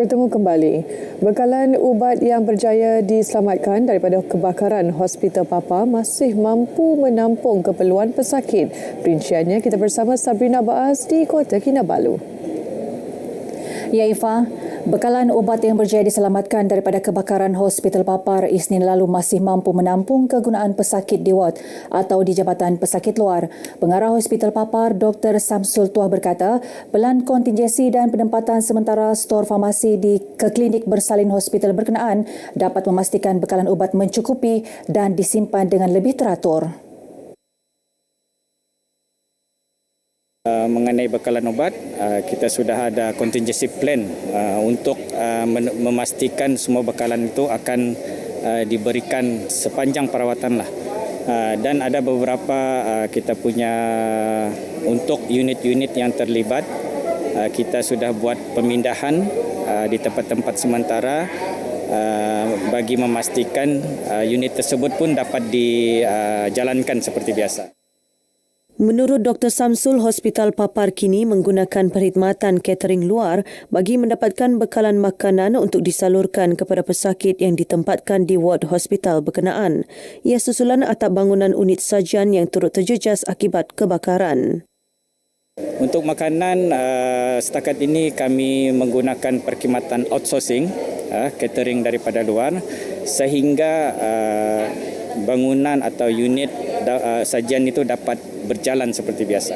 Bertemu kembali. Bekalan ubat yang berjaya diselamatkan daripada kebakaran Hospital Papa masih mampu menampung keperluan pesakit. Perinciannya kita bersama Sabrina Baaz di Kota Kinabalu. Ya Ifa, bekalan ubat yang berjaya diselamatkan daripada kebakaran Hospital Papar Isnin lalu masih mampu menampung kegunaan pesakit di ward atau di Jabatan Pesakit Luar. Pengarah Hospital Papar Dr. Samsul Tuah berkata, pelan kontingensi dan penempatan sementara stor farmasi di klinik bersalin hospital berkenaan dapat memastikan bekalan ubat mencukupi dan disimpan dengan lebih teratur. Mengenai bekalan obat, kita sudah ada contingency plan untuk memastikan semua bekalan itu akan diberikan sepanjang perawatan lah. Dan ada beberapa kita punya untuk unit-unit yang terlibat, kita sudah buat pemindahan di tempat-tempat sementara bagi memastikan unit tersebut pun dapat dijalankan seperti biasa. Menurut Dr. Samsul, Hospital Papar kini menggunakan perkhidmatan catering luar bagi mendapatkan bekalan makanan untuk disalurkan kepada pesakit yang ditempatkan di ward hospital berkenaan. Ia susulan atap bangunan unit sajian yang turut terjejas akibat kebakaran. Untuk makanan, setakat ini kami menggunakan perkhidmatan outsourcing, catering daripada luar, sehingga bangunan atau unit sajian itu dapat berjalan seperti biasa.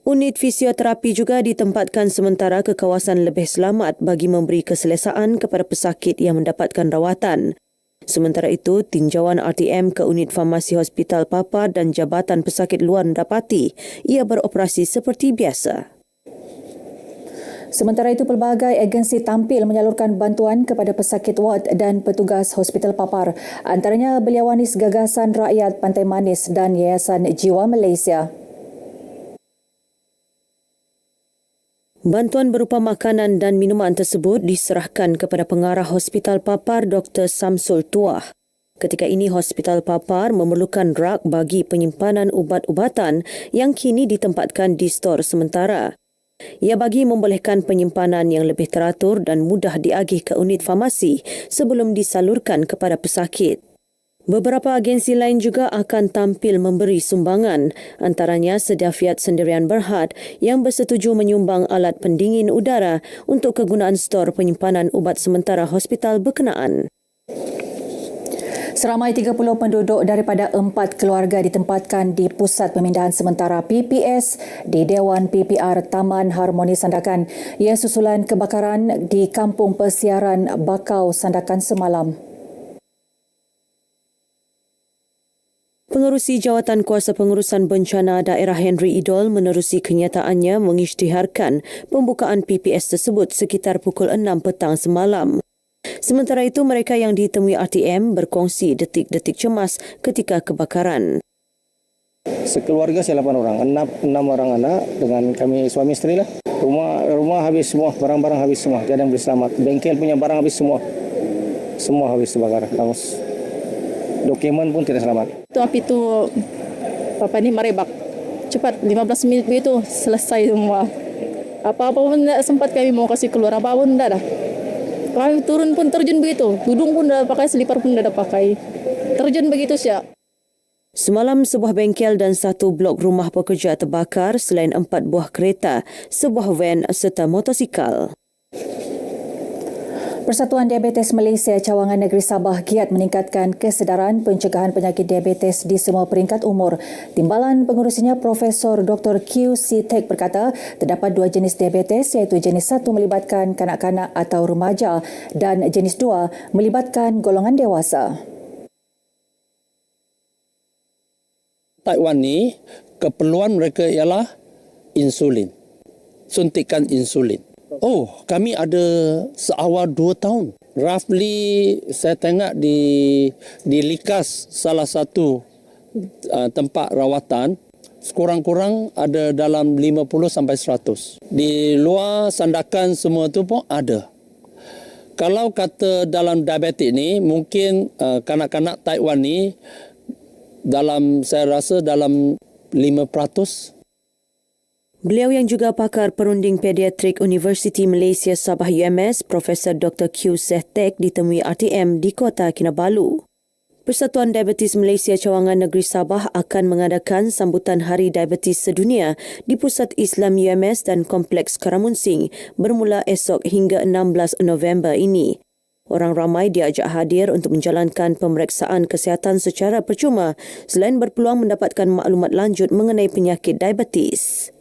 Unit fisioterapi juga ditempatkan sementara ke kawasan lebih selamat bagi memberi keselesaan kepada pesakit yang mendapatkan rawatan. Sementara itu, tinjauan RTM ke unit farmasi Hospital Papar dan Jabatan Pesakit Luar mendapati ia beroperasi seperti biasa. Sementara itu, pelbagai agensi tampil menyalurkan bantuan kepada pesakit ward dan petugas Hospital Papar. Antaranya Beliawanis Gagasan Rakyat Pantai Manis dan Yayasan Jiwa Malaysia. Bantuan berupa makanan dan minuman tersebut diserahkan kepada pengarah Hospital Papar Dr. Samsul Tuah. Ketika ini, Hospital Papar memerlukan rak bagi penyimpanan ubat-ubatan yang kini ditempatkan di stor sementara. Ia bagi membolehkan penyimpanan yang lebih teratur dan mudah diagih ke unit farmasi sebelum disalurkan kepada pesakit. Beberapa agensi lain juga akan tampil memberi sumbangan, antaranya Sedafiat Sendirian Berhad yang bersetuju menyumbang alat pendingin udara untuk kegunaan stor penyimpanan ubat sementara hospital berkenaan. Seramai 30 penduduk daripada 4 keluarga ditempatkan di Pusat Pemindahan Sementara PPS di Dewan PPR Taman Harmoni Sandakan. Ia susulan kebakaran di Kampung Persiaran Bakau Sandakan semalam. Pengerusi Jawatan Kuasa Pengurusan Bencana Daerah Henry Idol menerusi kenyataannya mengisytiharkan pembukaan PPS tersebut sekitar pukul 6 petang semalam. Sementara itu, mereka yang ditemui RTM berkongsi detik-detik cemas ketika kebakaran. Sekeluarga saya 8 orang, 6 orang anak dengan kami suami isteri lah. Rumah habis semua, barang-barang habis semua, tiada yang boleh selamat. Bengkel punya barang habis semua. Semua habis terbakar, hangus. Dokumen pun tidak selamat. Itu api itu Papa ni merebak. Cepat 15 minit begitu selesai semua. Apa-apa pun tidak sempat kami mau kasih keluar, apa pun tidak dah. Kami turun pun terjun begitu. Tudung pun dah pakai, selipar pun dah pakai. Terjun begitu saja. Semalam, sebuah bengkel dan 1 blok rumah pekerja terbakar selain 4 buah kereta, sebuah van serta motosikal. Persatuan Diabetes Malaysia Cawangan Negeri Sabah giat meningkatkan kesedaran pencegahan penyakit diabetes di semua peringkat umur. Timbalan pengurusinya Profesor Dr. Q. C. Tek berkata, terdapat 2 jenis diabetes iaitu jenis 1 melibatkan kanak-kanak atau remaja dan jenis 2 melibatkan golongan dewasa. Taiwan ni, keperluan mereka ialah insulin, suntikan insulin. Oh, kami ada seawal 2 tahun. Roughly, saya tengok di Likas, salah satu tempat rawatan, sekurang-kurang ada dalam 50 sampai 100. Di luar Sandakan semua tu pun ada. Kalau kata dalam diabetik ni, mungkin kanak-kanak Taiwan ni, saya rasa dalam 5%. Beliau yang juga pakar perunding pediatrik Universiti Malaysia Sabah UMS, Profesor Dr. Q. Zehtek ditemui RTM di Kota Kinabalu. Persatuan Diabetes Malaysia Cawangan Negeri Sabah akan mengadakan sambutan Hari Diabetes Sedunia di Pusat Islam UMS dan Kompleks Karamunsing bermula esok hingga 16 November ini. Orang ramai diajak hadir untuk menjalankan pemeriksaan kesihatan secara percuma selain berpeluang mendapatkan maklumat lanjut mengenai penyakit diabetes.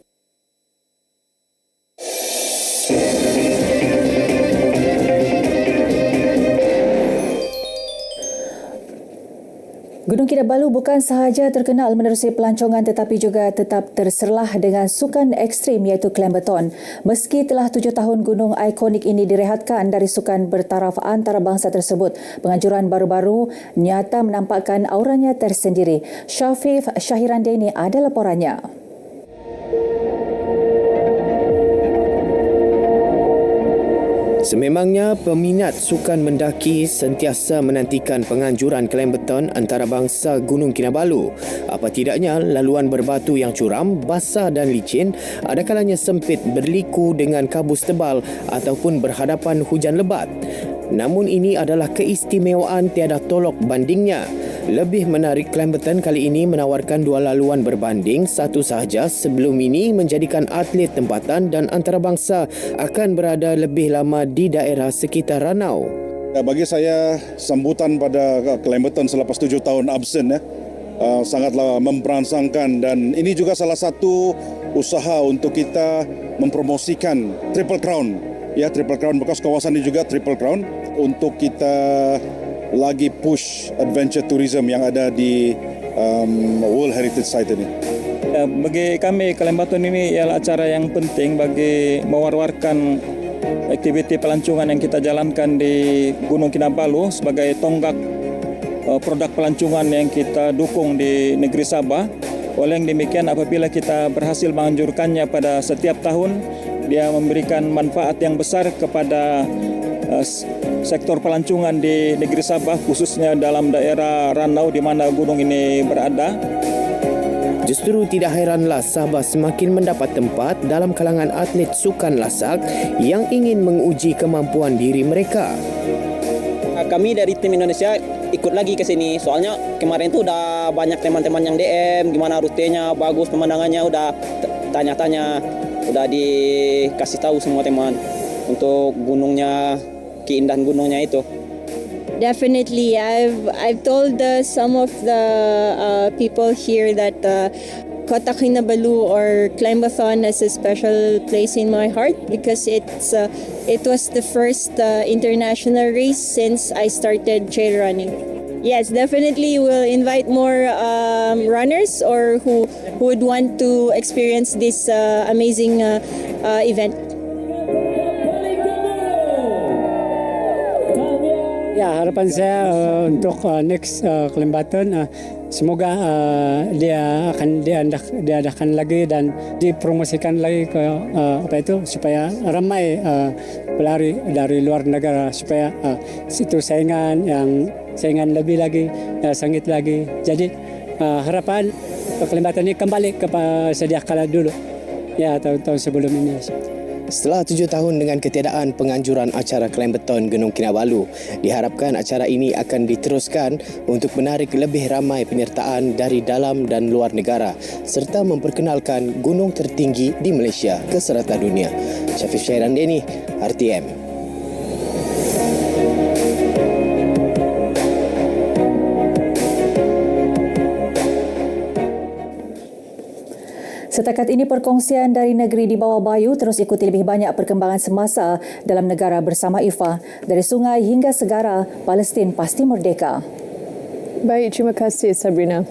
Gunung Kinabalu bukan sahaja terkenal menerusi pelancongan tetapi juga tetap terserlah dengan sukan ekstrim iaitu Clambeton. Meski telah 7 tahun gunung ikonik ini direhatkan dari sukan bertaraf antarabangsa tersebut, penganjuran baru-baru nyata menampakkan auranya tersendiri. Syafif Syahirandeni ada laporannya. Sememangnya peminat sukan mendaki sentiasa menantikan penganjuran Clambeton antarabangsa Gunung Kinabalu. Apa tidaknya, laluan berbatu yang curam, basah dan licin, ada kalanya sempit berliku dengan kabus tebal ataupun berhadapan hujan lebat. Namun ini adalah keistimewaan tiada tolok bandingnya. Lebih menarik, Clambeton kali ini menawarkan 2 laluan berbanding, satu sahaja sebelum ini menjadikan atlet tempatan dan antarabangsa akan berada lebih lama di daerah sekitar Ranau. Bagi saya, sambutan pada Clambeton selepas 7 tahun absen sangatlah memperangsangkan, dan ini juga salah satu usaha untuk kita mempromosikan Triple Crown. Ya, Triple Crown bekas kawasan ini juga Triple Crown untuk kita lagi push adventure tourism yang ada di World Heritage Site ini. Bagi kami, Clambeton ini ialah acara yang penting bagi mewar-warkan aktiviti pelancongan yang kita jalankan di Gunung Kinabalu sebagai tonggak produk pelancongan yang kita dukung di negeri Sabah. Oleh yang demikian, apabila kita berhasil menganjurkannya pada setiap tahun, dia memberikan manfaat yang besar kepada sektor pelancongan di negeri Sabah, khususnya dalam daerah Ranau di mana gunung ini berada. Justru tidak heranlah Sabah semakin mendapat tempat dalam kalangan atlet sukan lasak yang ingin menguji kemampuan diri mereka. Kami dari tim Indonesia ikut lagi ke sini, soalnya kemarin tu udah banyak teman-teman yang DM gimana rutenya, bagus pemandangannya, udah tanya-tanya, udah dikasih tahu semua teman untuk gunungnya, keindahan gunungnya itu. Definitely, I've told some of the people here that Kota Kinabalu or Climbathon has a special place in my heart because it was the first international race since I started trail running. Yes, definitely we'll invite more runners or who would want to experience this amazing event. Ya, harapan saya untuk next Clambeton, semoga dia akan diadakan lagi dan dipromosikan lagi ke supaya ramai pelari dari luar negara, supaya situ saingan lebih lagi, sengit lagi. Jadi harapan Clambeton ini kembali ke sedia kala dulu, ya, tahun-tahun sebelum ini. Setelah 7 tahun dengan ketiadaan penganjuran acara Clambeton Gunung Kinabalu, diharapkan acara ini akan diteruskan untuk menarik lebih ramai penyertaan dari dalam dan luar negara serta memperkenalkan gunung tertinggi di Malaysia ke serata dunia. Syafif Syahirandeni, RTM. Setakat ini perkongsian dari negeri di bawah Bayu. Terus ikuti lebih banyak perkembangan semasa dalam negara bersama IFA. Dari sungai hingga segara, Palestin pasti merdeka. Baik, terima kasih Sabrina.